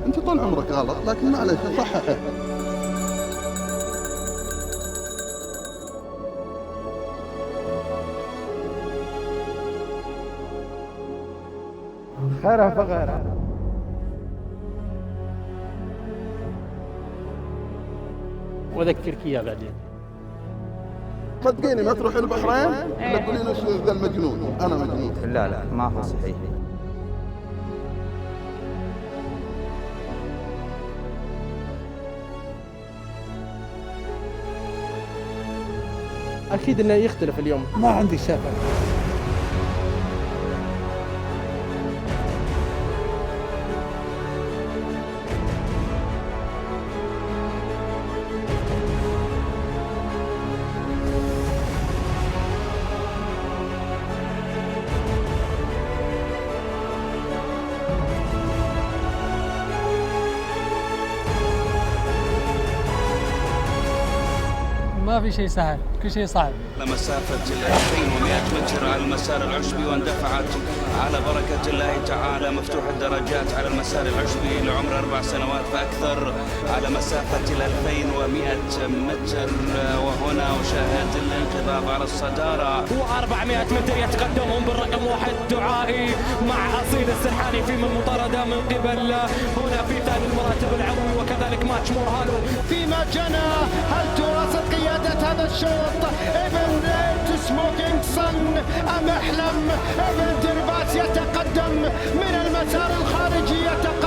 انت طول عمرك غلط، لكن معلش صححه. خيرها فغيرها. واذكرك اياه بعدين. صدقيني ما تروح البحرين الا تقولين ايش ذا المجنون، انا مجنون. لا ما هو صحيح. اكيد انه يختلف اليوم. ما عندي شك. ما في شيء سهل، كل شيء صعب. مسافة 2100 متر على المسار العشبي، واندفعت على بركة الله تعالى مفتوح الدرجات على المسار العشبي لعمر 4 سنوات فأكثر على مسافة 2100 متر، وهنا أشاهد الانقضاض على الصدارة. و400 متر يتقدمهم بالرقم 1 دعائي مع أصيل السرحاني في من مطاردة من قبل هنا في ثاني المراتب العلوي، وكذلك ماتش مورهالو فيما جنى. هل تواصل قيادة هذا الشوط ابن سموكينج صن أم احلم؟ ابن درباس يتقدم من المسار الخارجي، يتقدم.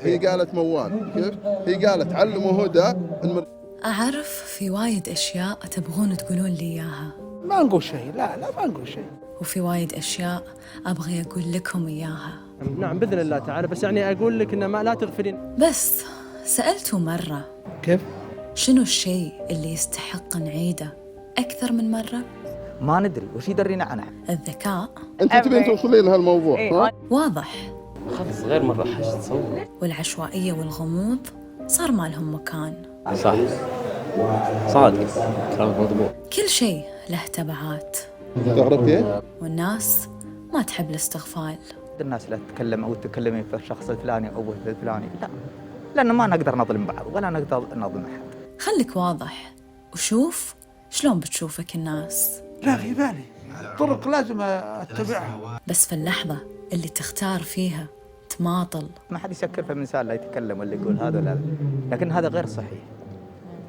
هي قالت موال، كيف؟ هي قالت علموا هدى أعرف في وايد أشياء تبغون تقولون لي إياها. ما نقول شيء، لا ما نقول شيء. وفي وايد أشياء أبغي أقول لكم إياها. نعم بإذن الله تعالى، بس يعني أقول لك إن ما لا تغفلين. بس سألتوا مرة كيف؟ شنو الشيء اللي يستحق نعيده أكثر من مرة؟ ما ندري وش يدرينا عنها. الذكاء. انت تبين توصلين لهالموضوع ها؟ واضح. خذ صغير مرة حش تصور. والعشوائية والغموض صار ما لهم مكان. صح صادق كلامك مضبوط. كل شيء له تبعات، تعرف كيف؟ والناس ما تحب الاستغفال. الناس لا تتكلم او تتكلمين في الشخص الفلاني او الفلاني، لا، لانه ما نقدر نظلم بعض ولا نقدر نظلم احد. خليك واضح وشوف شلون بتشوفك الناس. لا غيباني، الطرق لازم اتبعها. بس في اللحظة اللي تختار فيها تماطل، ما حد يسكر في مثال لا يتكلم ولا يقول هذا لا، لكن هذا غير صحيح.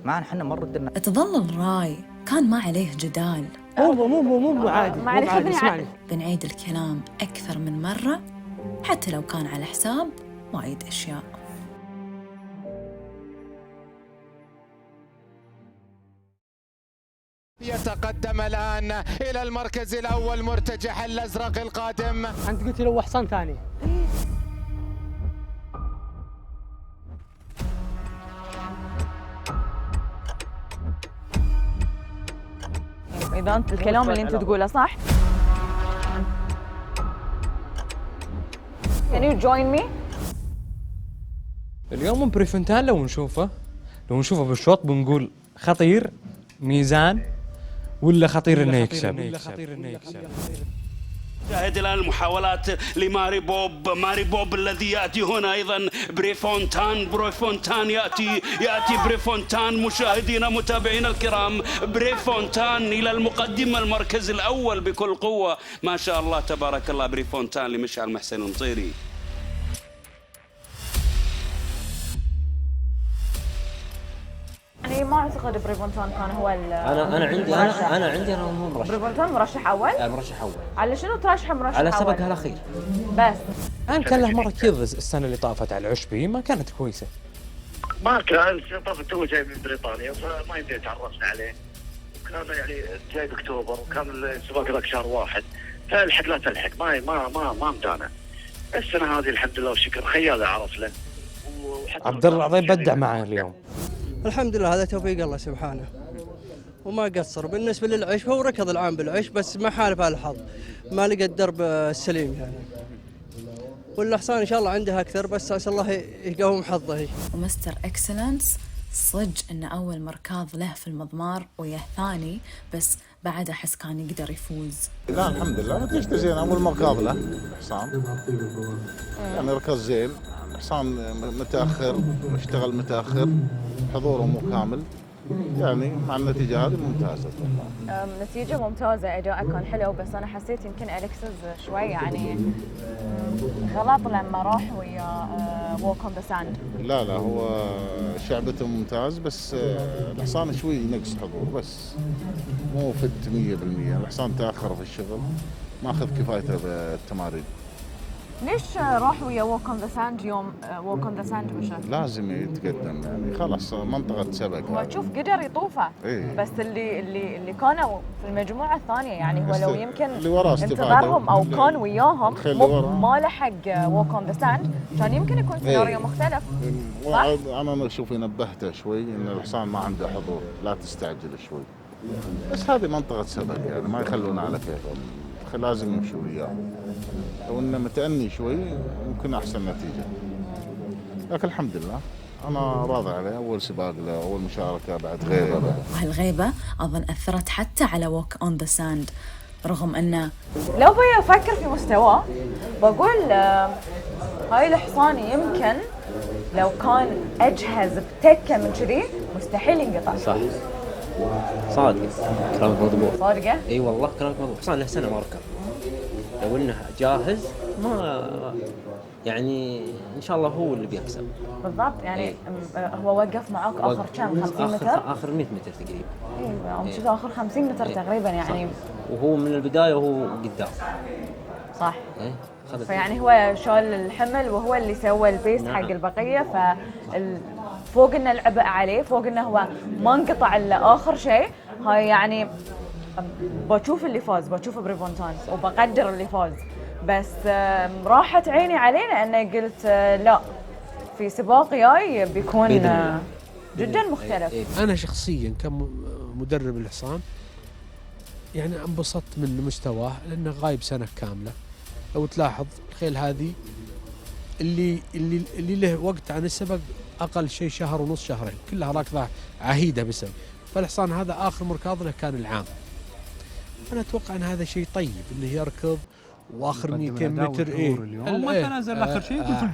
ما احنا ما ردنا. تظل الراي كان ما عليه جدال. مو عادي، مو عادي. اسمعني، بنعيد الكلام أكثر من مرة حتى لو كان على حساب وايد أشياء. يتقدم الآن إلى المركز الأول مرتجح الأزرق القادم. أنت قلت له حصان ثاني. اذا انت الكلام اللي انت تقوله صح. Can you join me؟ اليوم بريفونتان لو نشوفه بالشوط بنقول خطير ميزان ولا خطير انه يكسب. شاهد الآن المحاولات لماري بوب الذي يأتي هنا أيضا بريفونتان يأتي بريفونتان. مشاهدينا متابعينا الكرام، بريفونتان إلى المقدمة، المركز الأول بكل قوة، ما شاء الله تبارك الله. بريفونتان لمشعل محسن المطيري. يعني ما اعتقد بريفونتان كان هو انا عندي هو مرشح. بريفونتان مرشح اول؟ مرشح اول. على شنو ترشحه مرشح على اول؟ سبقها الاخير. بس انا كان له مره كذا السنه اللي طافت على العشبي ما كانت كويسه. ما كان طافت تو جاي من بريطانيا فما يمدي تعرفنا عليه. كان يعني جاي باكتوبر وكان السباق ذاك شهر 1. فالحق لا تلحق ما مدانا. السنه هذه الحمد لله والشكر خياله عرف له. عبد الله العظيم بدع معه اليوم. الحمد لله هذا توفيق الله سبحانه وما قصر. بالنسبه للعش هو ركض العام بالعش بس ما حالف على الحظ، ما لقى الدرب السليم يعني. والحصان ان شاء الله عندها اكثر بس عسى الله يقوم حظه. ومستر اكسلنس صدق انه اول مركاض له في المضمار ويا ثاني، بس بعد احس كان يقدر يفوز. لا الحمد لله نتيجته زين. اول مركاض له حصان يعني ركض زين. حصان متاخر اشتغل متاخر، حضوره مو كامل يعني. مع النتيجه هذه ممتازه. نتيجه ممتازه، اداءه كان حلو، بس انا حسيت يمكن الكسس شوي يعني غلط لما راح ويا ووك اون ذا ساند. لا هو شعبته ممتاز بس الحصان شوي نقص حضور بس مو فت 100%. الحصان تاخر في الشغل، ما اخذ كفايته بالتمارين. ليش راح ويا ووك اون ذا ساند يوم ووك اون ذا ساند مشى؟ لازم يتقدم يعني خلاص منطقة سبق. هو تشوف قدر يطوفه. إيه؟ بس اللي كانوا في المجموعة الثانية يعني هو لو يمكن اللي وراه انتظرهم او كان وياهم ما لحق ووك اون ذا ساند كان يمكن يكون سيناريو مختلف. صح؟ انا اشوف نبهته شوي ان الحصان ما عنده حضور، لا تستعجل شوي. بس هذه منطقة سبق يعني ما يخلونا على كيفهم، لازم يمشوا وياه. لو انه متأني شوي ممكن احسن نتيجة. لكن الحمد لله انا راضي عليه. اول سباق له، اول مشاركة بعد غيبة. وهالغيبة اظن اثرت حتى على ووك اون ذا ساند، رغم انه لو بي افكر في مستواه بقول هاي الحصان يمكن لو كان اجهز بتكة من كذي مستحيل ينقطع. صح صادق كلامك مضبوط. صادقة؟ اي والله كلامك مضبوط. حصان له سنه ما ركب، لو انه جاهز ما يعني ان شاء الله هو اللي بيكسب بالضبط يعني. هو وقف معاك اخر كم 50 متر؟ اخر 100 متر تقريبا. ايوه اخر 50 متر تقريبا يعني. وهو من البدايه وهو قدام. صح. فيعني هو شال الحمل وهو اللي سوى البيس حق البقيه. فوق انه العبء عليه، فوق انه هو ما انقطع الا اخر شيء. هاي يعني بشوف اللي فاز، بشوف بريفونتان وبقدر اللي فاز، بس راحت عيني عليه لأنه قلت لا في سباق جاي بيكون جدا مختلف. أنا شخصيا كمدرب الحصان يعني انبسطت من مستواه لأنه غايب سنة كاملة. لو تلاحظ الخيل هذه اللي له وقت عن السبق أقل شيء شهر ونص شهرين، كلها راكضة عهيدة بسبب. فالحصان هذا آخر مركاض له كان العام. أنا أتوقع أن هذا شيء طيب إنه يركض واخر 200 متر. ما تنازل اخر شيء يكون في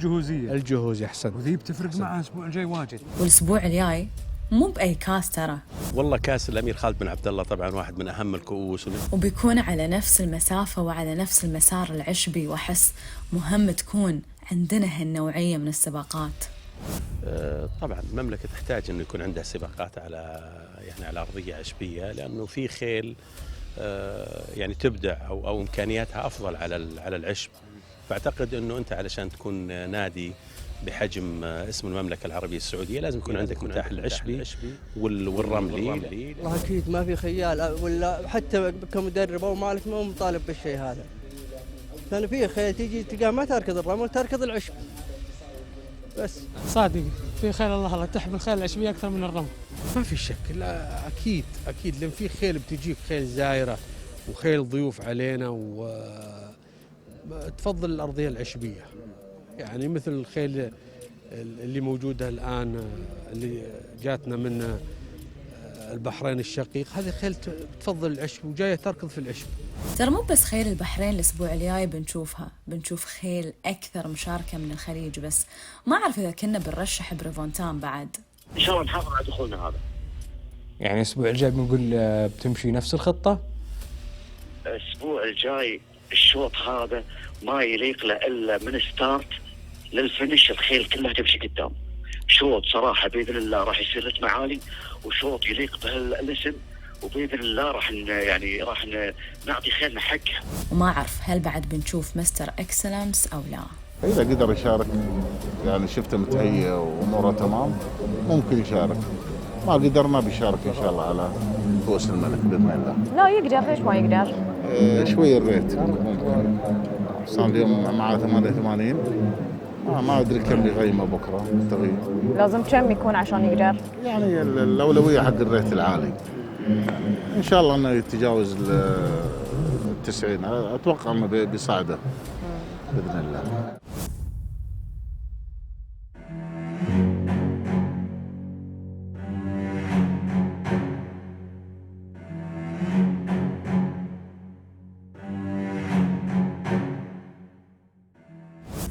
الجهوزيه احسن، وذي بتفرق معه الاسبوع الجاي واجد. والاسبوع الجاي مو باي كاس ترى، والله كاس الامير خالد بن عبد الله طبعا واحد من اهم الكؤوس، وبيكون على نفس المسافه وعلى نفس المسار العشبي، واحس مهم تكون عندنا هالنوعيه من السباقات. طبعا المملكه تحتاج انه يكون عندها سباقات على ارضيه عشبيه، لانه في خيل يعني تبدع او امكانياتها افضل على العشب. فاعتقد انه انت علشان تكون نادي بحجم اسم المملكه العربيه السعوديه لازم يكون عندك متاح العشبي والرملي. والله اكيد ما في خيال ولا حتى كمدرب او مالك مو مطالب بالشيء هذا، لان في خيل تيجي تلقاه ما تركض الرمل تركض العشب بس. صادق في خيل الله تحب الخيل العشبية أكثر من الرمل. ما في شك، لا أكيد أكيد، لأن في خيل بتجيك خيل زائرة وخيل ضيوف علينا وتفضل الأرضية العشبية، يعني مثل الخيل اللي موجودة الآن اللي جاتنا من البحرين الشقيق، هذه خيل تفضل العشب وجاية تركض في العشب. ترى مو بس خيل البحرين الأسبوع الجاي بنشوف خيل أكثر مشاركة من الخليج، بس ما أعرف إذا كنا بنرشح بريفونتان بعد. إن شاء الله نحافظ على دخولنا هذا. يعني الأسبوع الجاي بنقول بتمشي نفس الخطة؟ الأسبوع الجاي الشوط هذا ما يليق له إلا من ستارت للفينش، الخيل كلها تمشي قدام. شوط صراحة بإذن الله راح يصير رتم عالي، وشوط يليق بهالاسم، وبإذن الله راح نعطي خيلنا حقها. وما أعرف هل بعد بنشوف مستر إكسلنس أو لا. إذا قدر يشارك، يعني شفته متهيئ وأموره تمام ممكن يشارك، ما قدر ما بيشارك إن شاء الله على كؤوس الملك بإذن الله. لا يقدر، ليش ما يقدر؟ شوي الريت ممكن، صار اليوم معاه 88، ما أدري كم بيقيمه بكرة تغيير. لازم كم يكون عشان يقدر؟ يعني الأولوية حق الريت العالي، إن شاء الله أنه يتجاوز 90، أتوقع أنه بيصعده بإذن الله.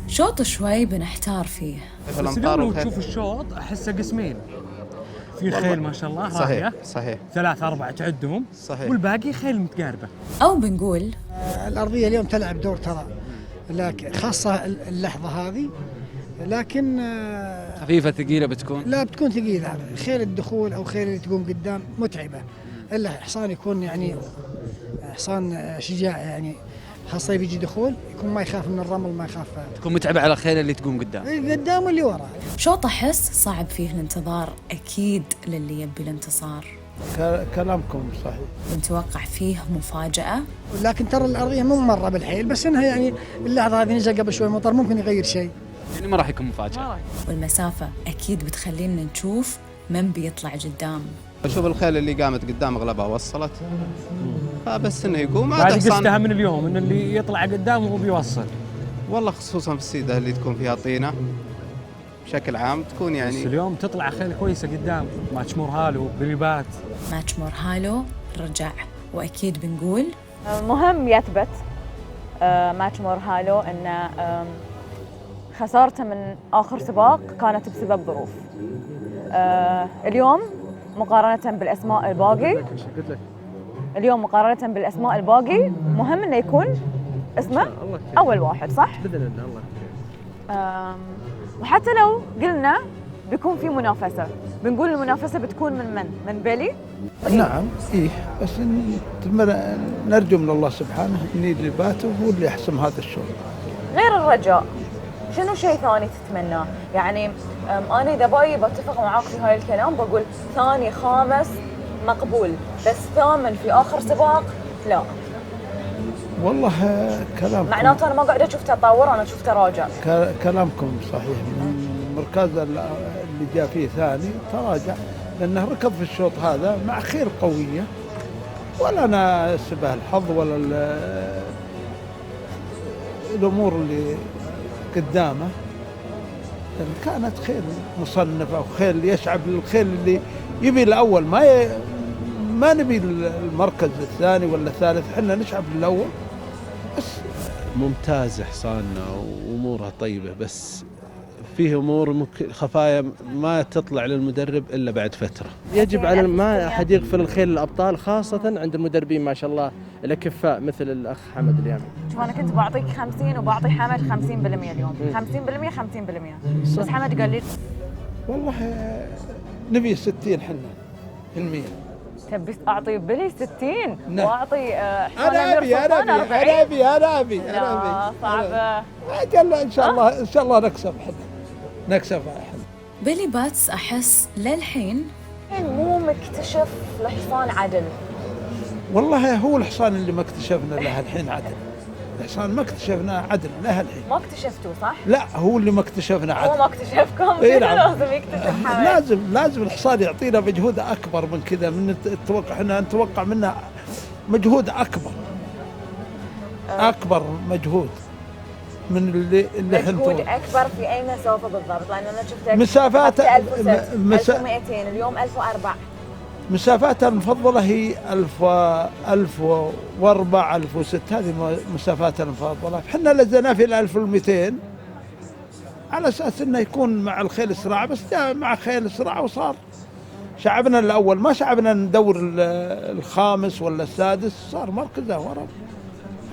شوط شوي بنحتار فيه. بس لو تشوف الشوط أحسه قسمين، في خيل ما شاء الله صحيح صحيح 3 4 تعدهم صحيح، والباقي خيل متقاربة. أو بنقول الأرضية اليوم تلعب دور ترى، لكن خاصة اللحظة هذه، لكن خفيفة ثقيلة بتكون؟ لا بتكون ثقيلة. خيل الدخول أو خيل اللي تقوم قدام متعبة، إلا حصان يكون يعني حصان شجاع، يعني خاصة بيجي دخول يكون ما يخاف من الرمل، ما يخاف، تكون متعبة على الخيل اللي تقوم قدام واللي وراه. شوط أحس صعب فيه الانتظار أكيد للي يبي الانتصار. كلامكم صحيح. نتوقع فيه مفاجأة، لكن ترى الأرضية مو مرة بالحيل، بس إنها يعني اللحظة هذه نزل قبل شوي مطر ممكن يغير شيء، يعني ما راح يكون مفاجأة. والمسافة أكيد بتخلينا نشوف من بيطلع قدام. أشوف الخيل اللي قامت قدام أغلبها وصلت، فبس إنه يقوم بعد قصتها من اليوم إن اللي يطلع قدام هو بيوصل. والله خصوصا في السيدة اللي تكون فيها طينة بشكل عام تكون يعني. بس اليوم تطلع خيل كويسة قدام، ماتش مورهالو بليبات. ماتش مورهالو رجع، وأكيد بنقول مهم يثبت ماتش مورهالو إن خسارته من آخر سباق كانت بسبب ظروف. اليوم مقارنة بالأسماء الباقي مهم إنه يكون اسمه أول واحد، صح؟ بإذن الله. وحتى لو قلنا بيكون في منافسة، بنقول المنافسة بتكون من بيلي؟ نعم إيه، بس نرجو من الله سبحانه إن اللي باته هو اللي يحسم هذا الشغل. غير الرجاء شنو شيء ثاني تتمناه؟ يعني أنا إذا باي بتفق معاك في هاي الكلام، بقول ثاني خامس مقبول، بس ثامن في آخر سباق لا. والله كلامكم معناته أنا ما قاعدة أشوف تطور، أنا أشوف تراجع. كلامكم صحيح. من مركز اللي جاء فيه ثاني تراجع، لأنه ركض في الشوط هذا مع خيل قوية، ولا نسبه الحظ ولا الأمور اللي قدامه، كانت خيل مصنفة وخيل يشعب للخيل اللي يبي الأول، ما نبي المركز الثاني ولا الثالث، حنا نشعب للأول بس. ممتاز حصاننا وأمورها طيبة، بس فيه أمور ممكن خفايا ما تطلع للمدرب إلا بعد فترة. يجب على ما أحد يغفل الخيل الأبطال، خاصة عند المدربين ما شاء الله الأكفاء مثل الأخ حمد اليامي. شوف أنا كنت بعطيك 50 وبعطي حمد 50% اليوم، 50% 50%، بس حمد قال لي والله نبي 60 حنا المية. تبي أعطي بلي 60 نعم. وأعطي أنا أبي صعبة. أجل إن شاء الله نكسب حنا. بيلي باتس أحس للحين مو مكتشف الحصان عدل. والله هو الحصان اللي ما اكتشفنا له الحين عدل، الحصان ما اكتشفناه عدل لها الحين. ما اكتشفتوه صح؟ لا هو اللي ما اكتشفنا عدل. هو ما اكتشفكم. إيه نعم. لازم يكتشف حمد. لازم الحصان يعطينا مجهود اكبر من كذا، من التوقع. احنا نتوقع منه مجهود اكبر. اكبر مجهود من اللي احنا مجهود اكبر في اي مسافه بالضبط؟ لان انا شفتك مسافات 1200 اليوم 1004. مسافاتها المفضله هي 1004 1006، هذه مسافاتها المفضله. احنا لزنا في 1200 على اساس انه يكون مع الخيل الصراع، بس جاء مع خيل الصراع وصار شعبنا الاول، ما شعبنا ندور الخامس ولا السادس، صار مركزه ورا.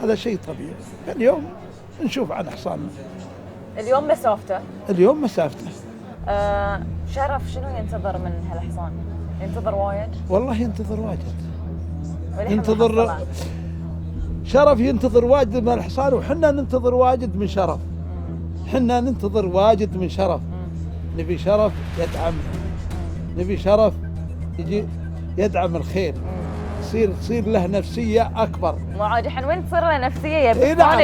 هذا شيء طبيعي. اليوم نشوف عن حصاننا. اليوم مسافته. اليوم مسافته. شرف شنو ينتظر من هالحصان؟ ينتظر وايد؟ والله ينتظر واجد. ينتظر شرف، ينتظر واجد من الحصان، وحنا ننتظر واجد من شرف. حنا ننتظر واجد من شرف. نبي شرف يدعمنا، نبي شرف يجي يدعم الخيل، تصير له نفسية أكبر. ما عاد احنا وين تصير له نفسية يا إيه نعم،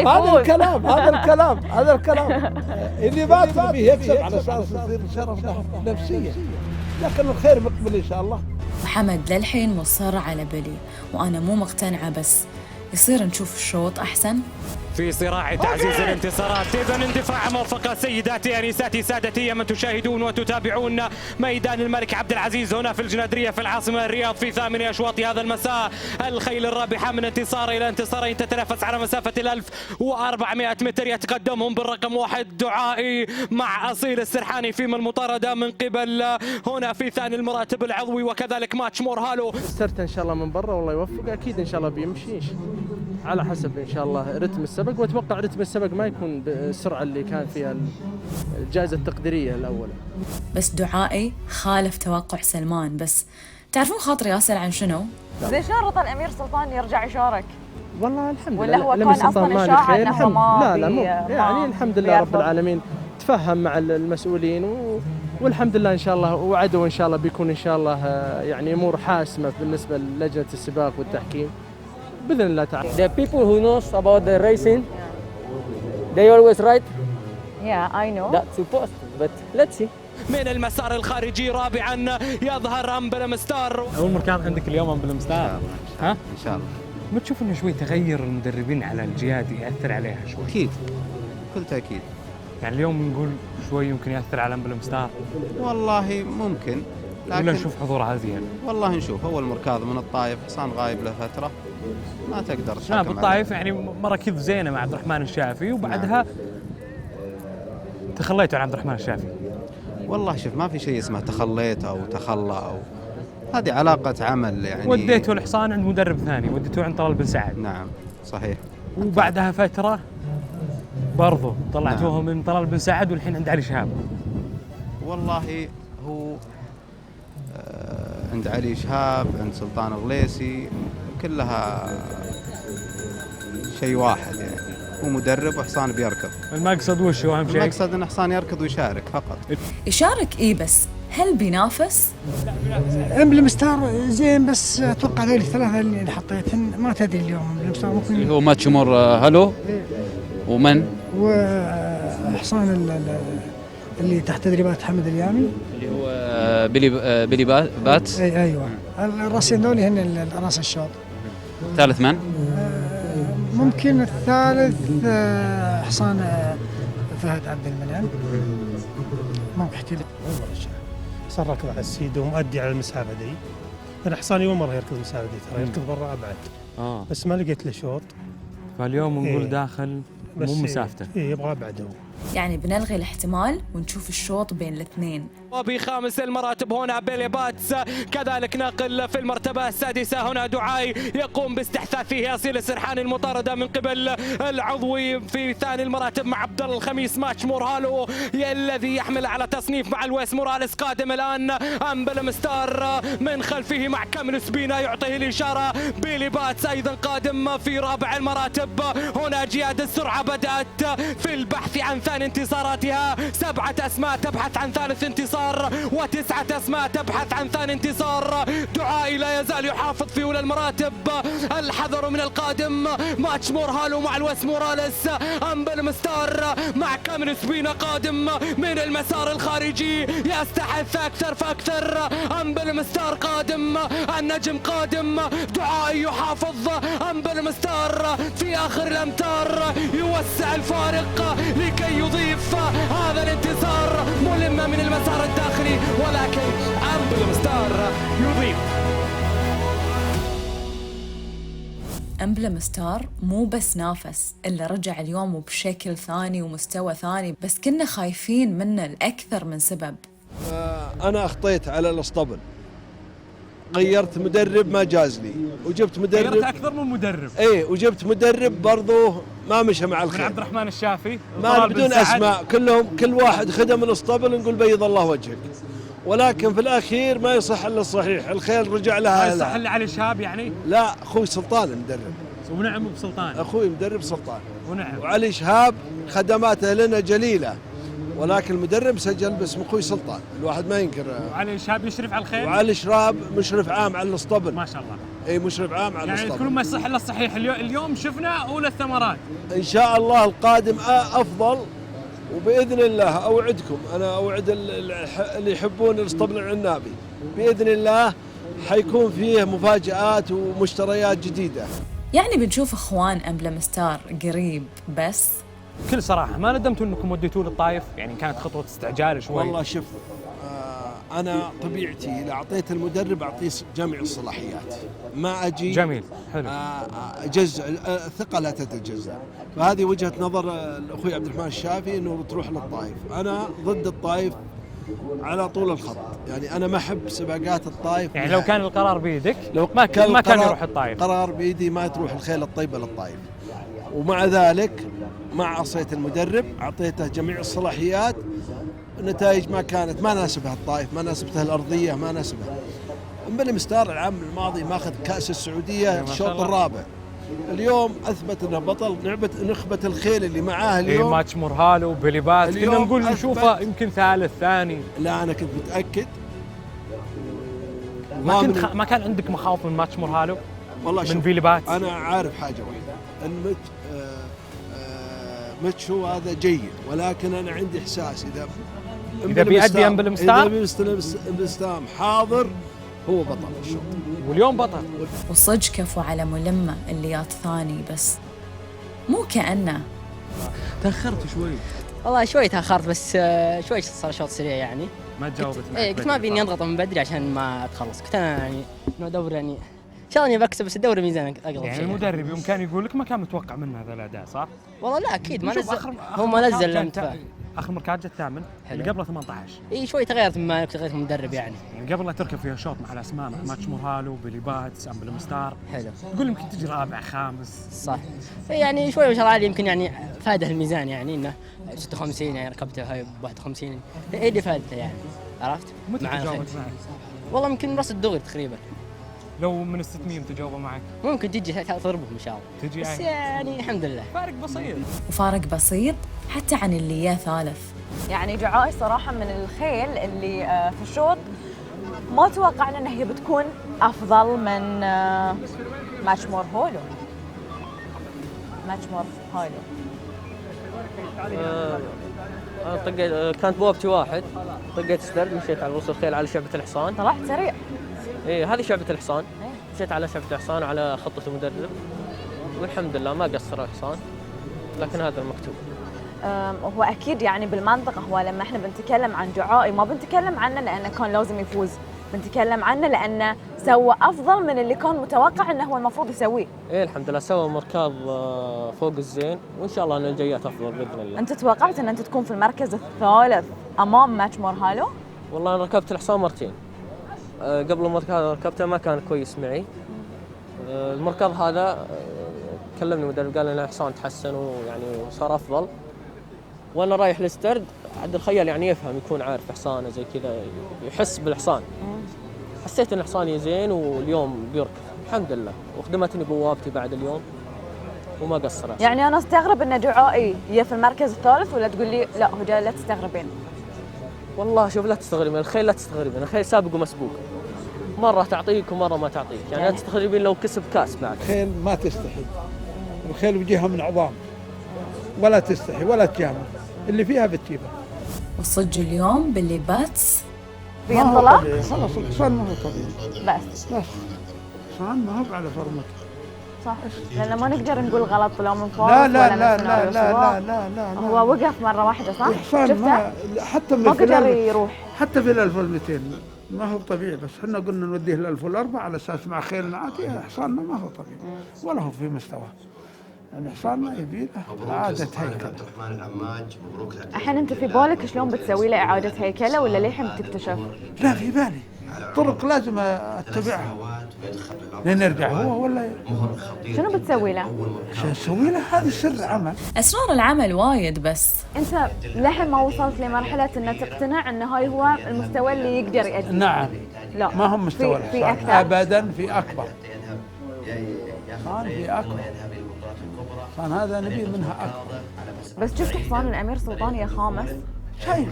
هذا الكلام اللي ما تبي يكسب على أساس يصير شرف له نفسية، لكن الخير مقبل إن شاء الله. وحمد للحين مصر على بلي، وأنا مو مقتنعة، بس يصير نشوف الشوط أحسن. في صراع تعزيز الانتصارات. إذا اندفاع موفقة سيداتي أنساتي سادتي من تشاهدون وتتابعون ميدان الملك عبد العزيز هنا في الجنادرية في العاصمة الرياض في 8 أشواط هذا المساء. الخيل الرابحة من انتصار إلى انتصارين تتنافس على مسافة 1400 متر. يتقدمهم بالرقم 1 دعائي مع أصيل السرحاني فيما المطاردة من قبل هنا في ثاني المراتب العضوي، وكذلك ماتش مورهالو. استرت إن شاء الله من برا والله يوفق، أكيد إن شاء الله بيمشي على حسب إن شاء الله رتم السبق، وأتوقع رتم السبق ما يكون بالسرعة اللي كان فيها الجائزة التقديرية الأولى. بس دعائي خالف توقع سلمان. بس تعرفون خاطري أسأل عن شنو؟ زين شلون رضى الأمير سلطان يرجع يشارك؟ والله الحمد لله. ولا هو كان أصلاً إشاعة أنه ما لا مو يعني الحمد لله رب العالمين تفهم مع المسؤولين والحمد لله إن شاء الله، وعدوا إن شاء الله بيكون إن شاء الله يعني أمور حاسمة بالنسبة للجنة السباق والتحكيم بإذن الله تعالى. The people who knows about the racing, they always right. Yeah, I know. That's supposed, but let's see. من المسار الخارجي رابعا يظهر أمبلم ستار. أول مركان عندك اليوم أمبلم ستار. ها؟ إن شاء الله. ما تشوف إنه شوي تغير المدربين على الجياد يأثر عليها شوي؟ أكيد. بكل تأكيد. يعني اليوم نقول شوي يمكن يأثر على أمبلم ستار. والله ممكن. ولا نشوف حضورها زين؟ والله نشوف. أول مركاض من الطائف، حصان غايب له فترة، ما تقدر تحكم. لا بالطائف يعني مراكز زينة مع عبد الرحمن الشافي، وبعدها تخليتوا عن عبد الرحمن الشافي. والله شوف ما في شيء اسمه تخليت أو تخلى أو هذه علاقة عمل يعني. وديتوا الحصان عند مدرب ثاني، وديتوه عند طلال بن سعد. نعم صحيح. وبعدها فترة برضو طلعتوه من طلال بن سعد والحين عند علي شهاب. والله هو عند علي شهاب، عند سلطان غليسي، كلها شيء واحد يعني. هو مدرب وحصان بيركض. المقصد وش هو أهم شيء؟ المقصد إن حصان يركض ويشارك فقط. يشارك إيه، بس هل بينافس؟ امبلم ستار زين، بس اتوقع هذول الثلاثه اللي حطيتهن ما تدري اليوم امبلم ستار ممكن هو ماتش مور هالو ومن وحصان اللي تحت تدريبات حمد اليامي اللي هو بيلي بات. ايوه الراسين ذولي هن راس الشوط. ثالث من؟ ممكن الثالث حصان فهد عبد المنعم. ممكن احتمال حصان راكض على السيد ومؤدي على المسافه دي. انا حصاني اول مره يركض المسافه دي، ترى يركض برا ابعد. بس ما لقيت له شوط. فاليوم نقول داخل مو مسافته. يبغى ابعده. يعني بنلغي الاحتمال ونشوف الشوط بين الاثنين. وبخامس المراتب هنا بيلي باتس، كذلك ناقل في المرتبة السادسة هنا دعاي يقوم باستحثاثه أصيل السرحاني المطاردة من قبل العضوي في ثاني المراتب مع عبد الله الخميس ماتش مورهالو الذي يحمل على تصنيف مع الويس موراليس. قادم الآن أمبلم ستار من خلفه مع كامل سبينا يعطيه الإشارة. بيلي باتس أيضا قادم في رابع المراتب. هنا جياد السرعة بدأت في البحث عن ثاني انتصاراتها، 7 أسماء تبحث عن ثالث انتصار، و9 أسماء تبحث عن ثاني انتصار. دعائي لا يزال يحافظ في أولى المراتب، الحذر من القادم. ماتش مورهالو مع الويس موراليس، أمبل مستار مع كامل سبينا قادم من المسار الخارجي، يستحث أكثر فأكثر. أمبل مستار قادم، النجم قادم، دعائي يحافظ. أمبل مستار في آخر الأمتار يوسع الفارق لكي يضيف هذا الانتصار، ملم من المسار الداخلي، ولكن أمبل مستار يضيف. أمبلم ستار مو بس نافس، إلا رجع اليوم وبشكل ثاني ومستوى ثاني، بس كنا خايفين منه لأكثر من سبب. أنا أخطيت على الاسطبل، غيرت مدرب ما جاز لي، وجبت مدرب غيرت أكثر من مدرب. إيه، وجبت مدرب برضه ما مشى مع الخير. عبد الرحمن الشافي، ما بدون أسماء، كلهم كل واحد خدم الاسطبل نقول بيض الله وجهك، ولكن في الأخير ما يصح إلا الصحيح، الخير رجع لها. ما يصح إلا علي شهاب يعني؟ لا، أخوي سلطان المدرب. ونعم بسلطان. أخوي مدرب سلطان. ونعم. وعلي شهاب خدماته لنا جليلة، ولكن المدرب سجل باسم أخوي سلطان، الواحد ما ينكر. وعلي شهاب يشرف على الخير. وعلي شهاب مشرف عام على الاسطبل. ما شاء الله. اي مشرف عام على الاسطبل. يعني كل ما يصح الا الصحيح. اليوم شفنا اولى الثمرات. ان شاء الله القادم افضل، وباذن الله اوعدكم، انا اوعد اللي يحبون الاسطبل العنابي باذن الله حيكون فيه مفاجآت ومشتريات جديدة. يعني بنشوف اخوان أمبلم ستار قريب، بس بكل صراحة ما ندمتوا انكم وديتوه للطايف؟ يعني كانت خطوة استعجال شوي. والله شوف، أنا طبيعتي إذا أعطيت المدرب أعطيه جميع الصلاحيات، ما أجي جميل حلو أجزء، الثقة لا تتجزأ. فهذه وجهة نظر الأخوي عبد الرحمن الشافي إنه تروح للطايف. أنا ضد الطايف على طول الخط، يعني أنا ما أحب سباقات الطايف. يعني لو كان القرار بيدك لو ما كان يروح الطايف. قرار بيدي ما تروح الخيل الطيبة للطايف، ومع ذلك ما عصيت المدرب، أعطيته جميع الصلاحيات. النتائج ما كانت ما ناسبها الطائف، ما ناسبتها الأرضية، ما ناسبها. أمبلم ستار العام الماضي ماخذ كأس السعودية الشوط الرابع، اليوم أثبت أنه بطل نخبة الخيل اللي معاه اليوم. ماتش مورهالو وبيلي بات كنا نقول نشوفه يمكن ثالث ثاني. لا أنا كنت متأكد. ما كان عندك مخاوف من ماتش مورهالو؟ والله من بيلي بات؟ أنا عارف حاجة واحدة، ماتشو هذا جيد، ولكن أنا عندي إحساس إذا بيأدي أمبلم ستار، إذا أمبلم حاضر هو بطل الشوط، واليوم بطل. وصج كفو على ملمة اللي جات ثاني، بس مو كأنه. تأخرت شوي. والله شوي تأخرت، بس شوي صار شوط سريع يعني. ما تجاوبت. إيه كنت ما بيني أضغط من بدري عشان ما أتخلص، كنت أنا يعني إنه دور يعني إن شاء الله إني بكسب، بس الدوري ميزان أقرب يعني شيء. المدرب يوم كان يقول لك ما كان متوقع منه هذا الأداء صح؟ والله لا أكيد ما نزل، هو ما نزل الانتفاع. آخر مركز جاء الثامن، اللي قبله 18. إيه شوي تغيرت مما تغيرت المدرب يعني قبل لا تركب فيها شوط مع الأسماء، مع ماتش مورهالو، بيلي باتس، أمبلم ستار. حلو. تقول يمكن تجي رابع خامس. صح. يعني شوي ما شاء الله علي، يمكن يعني فاده الميزان يعني إنه 56 يعني ركبته هاي 51، إيه اللي فادته يعني، عرفت؟ متى تجاوبت معك؟ والله يمكن راس الدغري تقريبا. لو من ال600 تجاوبوا معك؟ ممكن تجي تضربهم ان شاء الله. تجي بس يعني الحمد لله. فارق بسيط. وفارق بسيط حتى عن اللي يا ثالث. يعني دعائي صراحة من الخيل اللي في الشوط ما توقعنا انها هي بتكون افضل من ماتش مورهالو. ماتش مورهالو طقيت، كانت بوابتي واحد، طقيت سترد، مشيت على رؤوس الخيل على شعبة الحصان. طلعت سريع. ايه هذه شعبة الحصان. مشيت على شعبة الحصان وعلى خطة المدرب، والحمد لله ما قصر الحصان، لكن هذا المكتوب. هو اكيد يعني بالمنطقة، هو لما احنا بنتكلم عن دعائي ما بنتكلم عنه لانه كان لازم يفوز، بنتكلم عنه لانه سوى افضل من اللي كان متوقع انه هو المفروض يسويه. ايه الحمد لله سوى مركز فوق الزين، وان شاء الله ان الجايات افضل باذن الله. انت توقعت ان انت تكون في المركز الثالث امام ماتش مورهالو؟ والله انا ركبت الحصان مرتين. قبل المركز هذا ركبته ما كان كويس معي. المركز هذا كلمني المدرب قال ان الحصان تحسن ويعني صار افضل، وانا رايح للسترد عاد الخيال يعني يفهم، يكون عارف حصانه زي كذا، يحس بالحصان. حسيت ان حصاني زين واليوم بيركض الحمد لله، وخدمتني بوابتي بعد اليوم، وما قصر. يعني انا استغرب ان دعائي هي في المركز الثالث، ولا تقول لي لا هدى لا تستغربين؟ والله شوف لا تستغربين، الخيل لا تستغربين، الخيل سابق ومسبوق، مرة تعطيك ومرة ما تعطيك، يعني لا تستغربين لو كسب كاس بعد. الخيل ما تستحي، الخيل وجهها من عظام ولا تستحي ولا تجامل، اللي فيها بتجيبها. وصدق اليوم باللي باتس بينطلق؟ خلاص الحصان ما هو طبيعي. بس الحصان ما هو على فرمته. صح، لأن ما نقدر نقول غلط لو من فوق لا ولا لا من لا سيناريو لا سواء. لا لا لا هو وقف مرة واحدة صح؟ الحصان ما حتى من ما قدر يروح. حتى في 1200 ما هو طبيعي، بس احنا قلنا نوديه ل 1004 على اساس مع خيل عادي. حصاننا ما هو طبيعي ولا هو في مستوى، يعني حصاننا يبي له إعادة هيكلة. الحين أنت في بالك شلون بتسوي له إعادة هيكلة ولا للحين بتكتشف؟ لا في بالي طرق لازم اتبعها لين نرجع هو ولا شنو بتسوي له؟ شو نسوي له؟ هذا سر عمل. أسرار العمل وايد، بس أنت للحين ما وصلت لمرحلة أن تقتنع أن هاي هو المستوى اللي يقدر يأدي. نعم. لا ما هم مستوى في أكثر أبدا، في أكبر. في أكبر. كان هذا نبي منها أكبر. بس شفت حصان الأمير سلطان يا خامس؟ شيء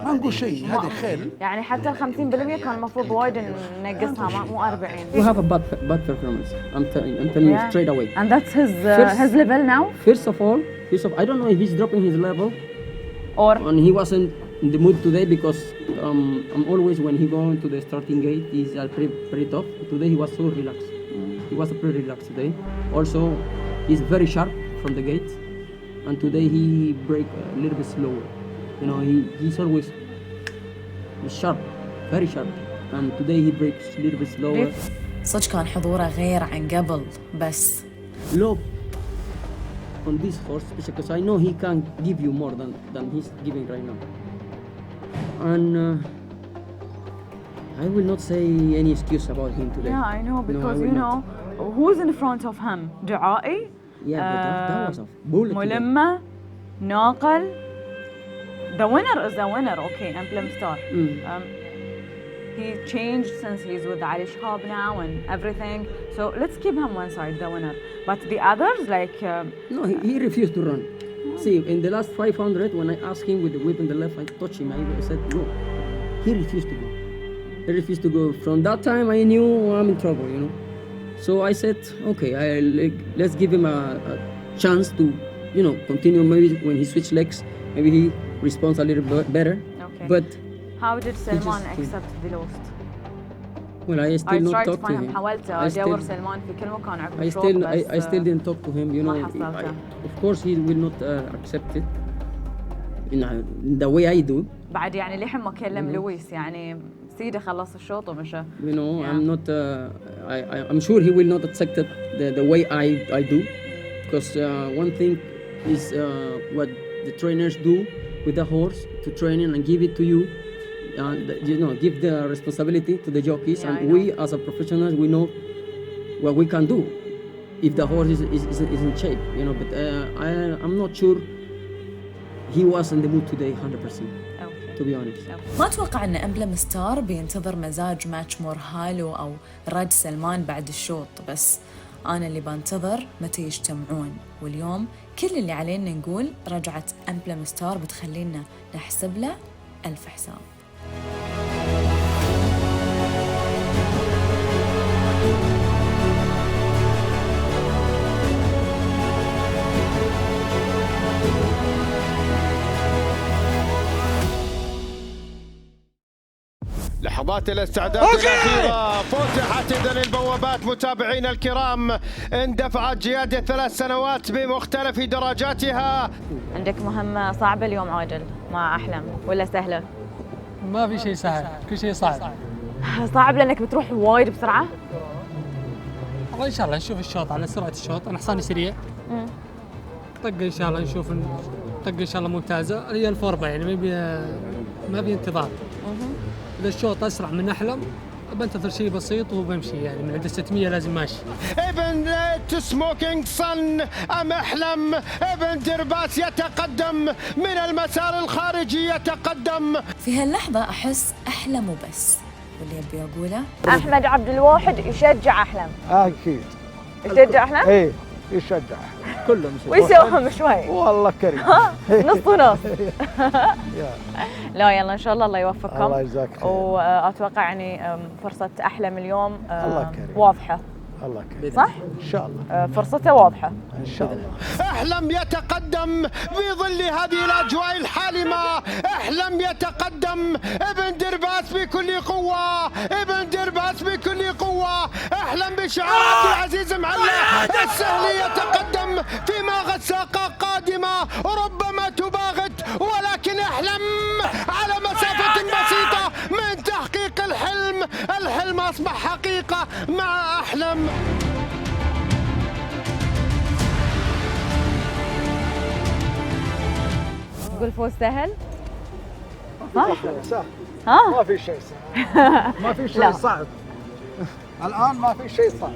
ما نقول شيء، هذه خيل. يعني حتى ال 50% كان المفروض وايد ننقصها مو 40. We have a bad performance. I'm telling you straight away. And that's his level now? First of all, I don't know if he's dropping his level and he wasn't in the mood today because I'm always when he go into the starting gate he's pretty tough. Today he was so relaxed. He was pretty relaxed today. Also, he's very sharp from the gate, and today he break a little bit slower. You know, he's always sharp, very sharp, and today he breaks a little bit slower. صدق كان حضوره غير عن قبل، بس low on this horse because I know he can give you more than he's giving right now. And I will not say any excuse about him today. Yeah, I know because no, you know who's in front of him? دعائي. Yeah, but that was a bullet. ملمة، ناقل. The winner is the winner, okay, Emblem Star. He changed since he's with Ali Shahab now and everything. So let's keep him one side, the winner. But the others, like... No, he refused to run. See, in the last 500, when I asked him with the whip in the left, I touched him, I said no. He refused to go. He refused to go. From that time, I knew I'm in trouble, you know. So I said, okay, let's give him a chance to, you know, continue. Maybe when he switch legs, maybe he responds a little bit better. Okay. But how did Salman accept the loss? Well, I still not talk to him. حاولت أدور سلمان في كل مكان عقب I still didn't talk to him. You know, of course he will not accept it in the way I do. بعد يعني لحين ما كلم لويس يعني سيده خلص الشوط ومشى. You know, I'm not. I'm sure he will not accept it the way I do, because one thing is what the trainers do with the horse to training and give it to you. You know, give the responsibility to the jockeys, and we as a professionals we know what we can do if the horse is in shape, you know. But I'm not sure he was in the mood today 100%. To be honest. ما أتوقع أن أمبلم ستار بينتظر مزاج ماتش مورهالو أو رد سلمان بعد الشوط، بس أنا اللي بنتظر متى يجتمعون. واليوم كل اللي علينا نقول رجعة أمبلم ستار بتخلينا نحسب له 1000 حساب. لحظات الاستعداد الأخيرة فتحت إذن البوابات متابعينا الكرام، اندفعت جيادة 3 سنوات بمختلف درجاتها. عندك مهمة صعبة اليوم عادل مع أحلم ولا سهلة؟ ما في شيء سهل، كل شيء صعب. صعب لأنك بتروح وايد بسرعة؟ والله إن شاء الله نشوف الشوط على سرعة الشوط، أنا حصاني سريع. طق إن شاء الله نشوف طق إن شاء الله ممتازة، هي الفوربة يعني ما بي انتظار. إذا الشوط أسرع من أحلم بنتظر شيء بسيط وبمشي، يعني من عند 600 لازم ماشي. ابن سموكينج صن أم أحلم، ابن درباس يتقدم من المسار الخارجي يتقدم. في هاللحظة أحس أحلم وبس، واللي أبي أقوله أحمد عبد الواحد يشجع أحلم. أكيد. يشجع أحلم؟ إيه يشجع. كلهم ويسوهم شوي والله كريم نص ونص. لا يلا ان شاء الله يوفقكم. الله يجزاك خير. واتوقع يعني فرصه احلم اليوم الله كريم. واضحه. الله كريم. صح؟ ان شاء الله. فرصته واضحه. ان شاء الله. احلم يتقدم في ظل هذه الاجواء الحالمه، احلم يتقدم ابن درباس بكل قوه، ابن درباس بكل قوه، احلم بشعار عبد العزيز معلة. السهلي يتقدم في ماغت ساقة قادمه ربما تباغت، ولكن احلم على مسافه بسيطه من تحقيق الحلم. الحلم اصبح حقيقه مع احلم. تقول فوز سهل؟ سهل. ها؟ ما في شيء صعب. ما في شيء لا. صعب. الآن ما في شيء صعب.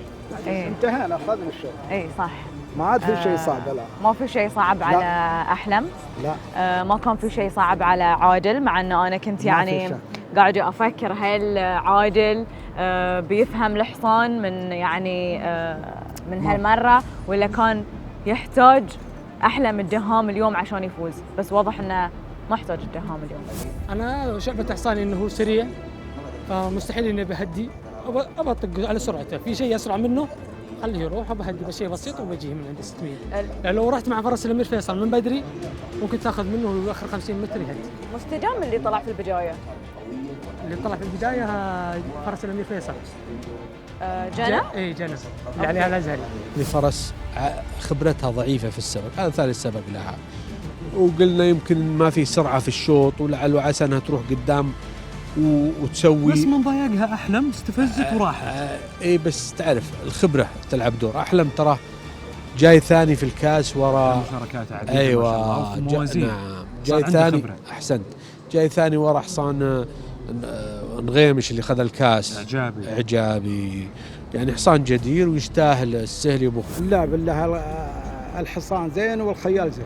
إيه. انتهينا أخذنا الشوط. اي صح. ما عاد في شيء صعب الآن. ما في شيء صعب على احلم. لا. ما كان في شيء صعب على عادل، مع انه انا كنت يعني قاعده افكر هل عادل بيفهم الحصان من يعني من هالمره، ولا كان يحتاج احلم الدهام اليوم عشان يفوز، بس واضح انه ما احتاج الدهام اليوم. انا شعبة حصاني انه هو سريع، فمستحيل اني بهدي، ابى اطق على سرعته، في شيء اسرع منه خليه يروح، وبهدي بس شيء بسيط وبجيه من عند 600. يعني لو رحت مع فرس الامير فيصل من بدري ممكن تاخذ منه اخر 50 متر يهدي. مستدام اللي طلع في البدايه. اللي طلع في البدايه فرس الامير فيصل. جنى؟ اي جنى اللي عليها الازهري. لفرس خبرتها ضعيفه في السبق، هذا ثالث سبق لها، وقلنا يمكن ما في سرعه في الشوط، ولعل وعسى انها تروح قدام وتسوي. بس من ضايقها احلم استفزت وراحت. اي بس تعرف الخبره تلعب دور. احلم ترى جاي ثاني في الكاس ورا مشاركات عديده. ايوه نعم جاي ثاني. احسنت، جاي ثاني ورا حصان نغيمش اللي خذ الكاس. اعجابي يعني حصان جدير ويستاهل السهل يبوخ. لا بالله الحصان زين والخيال زين،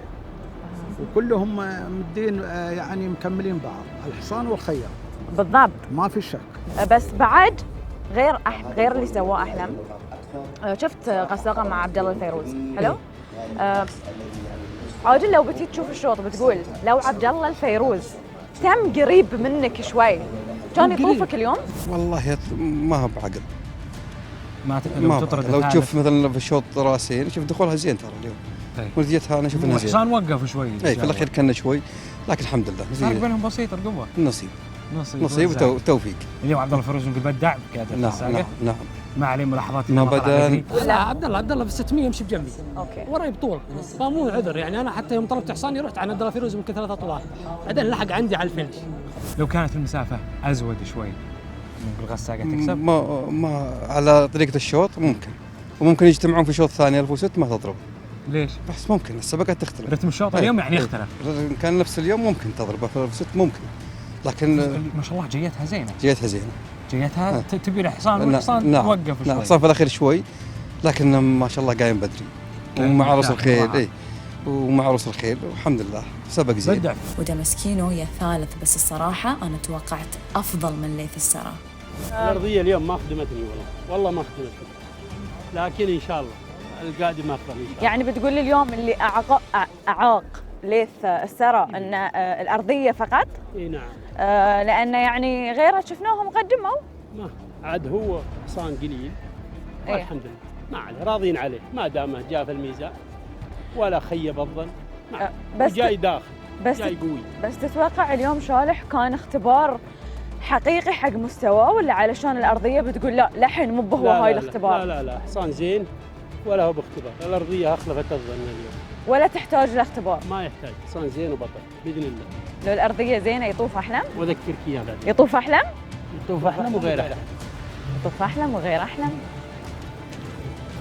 وكلهم مدين يعني مكملين بعض، الحصان والخيال بالضبط ما في شك. بس بعد غير اللي سواه احلم، شفت غساقه مع عبد الله الفيروز. حلو. عادل لو بتي تشوف الشوط بتقول لو عبد الله الفيروز تم قريب منك شوي كان يطوفك اليوم. والله ما هو بعقل. لو تطرد لو تشوف مثلا في الشوط راسين، شوف دخولها زين ترى اليوم. ولديتها انا اشوف انها زين. الحصان وقف شوي. اي في الاخير كنا شوي، لكن الحمد لله فرق بينهم بسيط القوه. نصيب وتوفيق. اليوم عبد الله الفيروز نقول بدع بقياده الساقه. نعم. ما عليه ملاحظات. ما بدا. لا عبد الله في 600 يمشي بجنبي. اوكي. وراي بطول، فمو عذر يعني. انا حتى يوم طلبت حصاني رحت عن عبد الله الفيروز يمكن 3 طولات، بعدين لحق عندي على الفينش. لو كانت المسافه ازود شوي نقول غساقه تكسب. ما على طريقه الشوط ممكن، وممكن يجتمعون في شوط ثاني 1006 ما تضرب. ليش؟ بس ممكن السباقات تختلف. رتم الشوط اليوم يعني يختلف. كان نفس اليوم ممكن تضربه في 1006 ممكن، لكن ما شاء الله جيتها زينه. جيتها تبي له حصان والحصان توقف شوي. نعم الحصان في الاخير شوي، لكن ما شاء الله قايم بدري ومع عروس الخيل. ومع عروس الخيل والحمد لله سبق زين. ودمسكينو يا ثالث، بس الصراحه انا توقعت افضل من ليث السرا. الارضيه اليوم ما خدمتني والله ما خدمتني، لكن ان شاء الله القادم افضل ان شاء الله. يعني بتقول لي اليوم اللي اعاق ليث السرا ان الارضيه فقط؟ اي نعم. لانه يعني غيره شفناهم قدموا. ما عاد هو حصان قليل والحمد لله ما عليه، راضين عليه ما دامه جاء في الميزان ولا خيب الظن. بس جاي داخل، بس جاي قوي. بس تتوقع اليوم شالح كان اختبار حقيقي حق مستواه، ولا علشان الارضيه بتقول لا لحن مو هو هاي الاختبار؟ لا حصان زين ولا هو باختبار، الارضيه اخلفت الظن اليوم. ولا تحتاج الاختبار؟ ما يحتاج، حصان زين وبطل باذن الله. لو الارضيه زينه يطوف احلم؟ واذكرك اياه بعد. يطوف احلم؟ يطوف احلم وغير احلم. يطوف احلم وغير احلم.